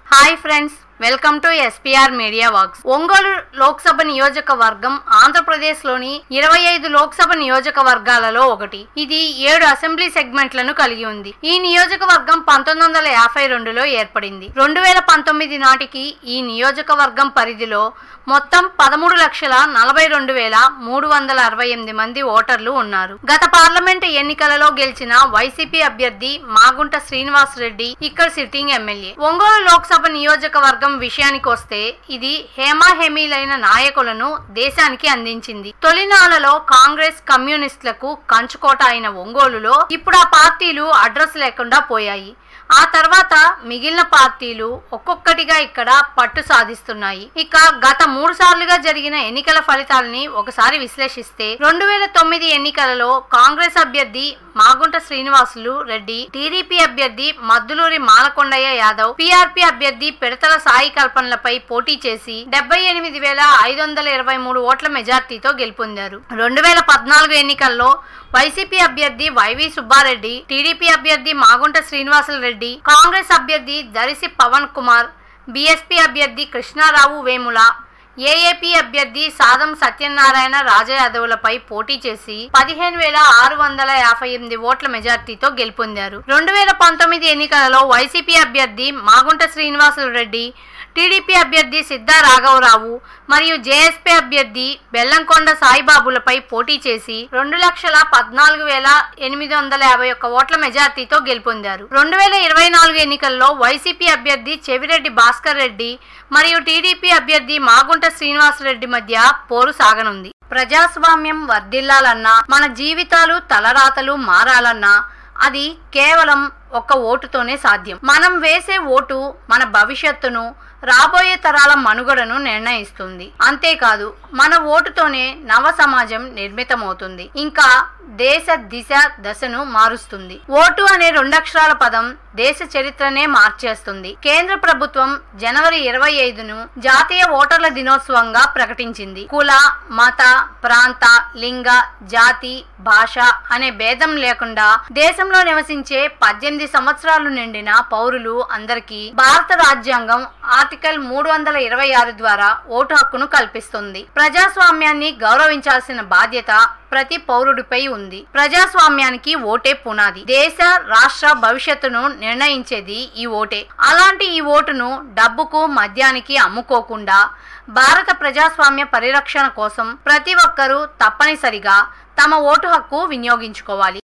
Hi friends, welcome to SPR media works. Ongole Lok Sabha నియోజకవర్గం ఆంధ్రప్రదేశ్లోని 25 లోక్సభ నియోజకవర్గాలలో ఒకటి. ఇది 7 అసెంబ్లీ సెగ్మెంట్లను కలిగి ఉంది. ఈ నియోజకవర్గం 1952లో ఏర్పడింది. 2019 నాటికి ఈ నియోజకవర్గం పరిధిలో మొత్తం 13,42,368 మంది ఓటర్లు ఉన్నారు. గత పార్లమెంటు ఎన్నికలలో గెలిచిన వైసీపీ అభ్యర్థి మాగుంట శ్రీనివాస్ రెడ్డి ఇక్కడ సిట్టింగ్ ఎమ్మెల్యే. ఒంగోలు లోక్సభ నియోజకవర్గం విషయానికి వస్తే ఇది హేమాహేమీలైన నాయకులను దేశానికి అందించింది. తొలినాళ్లలో కాంగ్రెస్ కమ్యూనిస్టులకు కంచుకోట అయిన ఒంగోలులో ఇప్పుడు ఆ పార్టీలు అడ్రస్ లేకుండా పోయాయి. ఆ తర్వాత మిగిలిన పార్టీలు ఒక్కొక్కటిగా ఇక్కడ పట్టు సాధిస్తున్నాయి. ఇక గత 3 సార్లుగా జరిగిన ఎన్నికల ఫలితాలని ఒకసారి విశ్లేషిస్తే 2009 ఎన్నికలలో కాంగ్రెస్ అభ్యర్థి మాగుంట శ్రీనివాసులు రెడ్డి, టీడీపీ అభ్యర్థి మద్దులూరి మాలకొండయ్య యాదవ్, పీఆర్పీ అభ్యర్థి పిడతల సాయి కల్పనలపై పోటీ చేసి 78,523 ఓట్ల మెజార్టీతో గెలుపొందారు. 2014 ఎన్నికల్లో వైసీపీ అభ్యర్థి వైవి సుబ్బారెడ్డి, టీడీపీ అభ్యర్థి మాగుంట శ్రీనివాసులు రెడ్డి, కాంగ్రెస్ అభ్యర్థి దరిసి పవన్ కుమార్, బీఎస్పీ అభ్యర్థి కృష్ణారావు వేముల, ఏఏపీ అభ్యర్థి సాదం సత్యనారాయణ రాజయాదవులపై పోటీ చేసి 15,658 ఓట్ల మెజార్టీతో గెలుపొందారు. 2019 ఎన్నికలలో వైసీపీ అభ్యర్థి మాగుంట శ్రీనివాసులు రెడ్డి, టీడీపీ అభ్యర్థి సిద్ధా రాఘవరావు మరియు జేఎస్పీ అభ్యర్థి బెల్లంకొండ సాయిబాబులపై పోటీ చేసి 2,14,851 ఓట్ల మెజార్టీతో గెలుపొందారు. 2024 ఎన్నికల్లో వైసీపీ అభ్యర్థి చెవిరెడ్డి భాస్కర్ రెడ్డి మరియు టీడీపీ అభ్యర్థి మాగుంట శ్రీనివాసరెడ్డి మధ్య పోరు సాగనుంది. ప్రజాస్వామ్యం వర్ధిల్లాలన్నా, మన జీవితాలు తలరాతలు మారాలన్నా అది కేవలం ఒక్క ఓటుతోనే సాధ్యం. మనం వేసే ఓటు మన భవిష్యత్తును, రాబోయే తరాల మనుగడను నిర్ణయిస్తుంది. అంతేకాదు, మన ఓటుతోనే నవ సమాజం నిర్మితమవుతుంది, ఇంకా దేశ దిశ దశను మారుస్తుంది. ఓటు అనే 2 అక్షరాల పదం దేశ చరిత్రనే మార్చేస్తుంది. కేంద్ర ప్రభుత్వం జనవరి 25ను జాతీయ ఓటర్ల దినోత్సవంగా ప్రకటించింది. కుల, మత, ప్రాంత, లింగ, జాతి, భాష అనే భేదం లేకుండా దేశంలో నివసించే 18 సంవత్సరాలు నిండిన పౌరులు అందరికీ భారత రాజ్యాంగం ఆర్టికల్ 326 ద్వారా ఓటు హక్కును కల్పిస్తుంది. ప్రజాస్వామ్యాన్ని గౌరవించాల్సిన బాధ్యత ప్రతి పౌరుడిపై ఉంది. ప్రజాస్వామ్యానికి ఓటే పునాది. దేశ, రాష్ట్ర భవిష్యత్తును నిర్ణయించేది ఈ ఓటే. అలాంటి ఈ ఓటును డబ్బుకు, మద్యానికి అమ్ముకోకుండా భారత ప్రజాస్వామ్య పరిరక్షణ కోసం ప్రతి ఒక్కరూ తప్పనిసరిగా తమ ఓటు హక్కు వినియోగించుకోవాలి.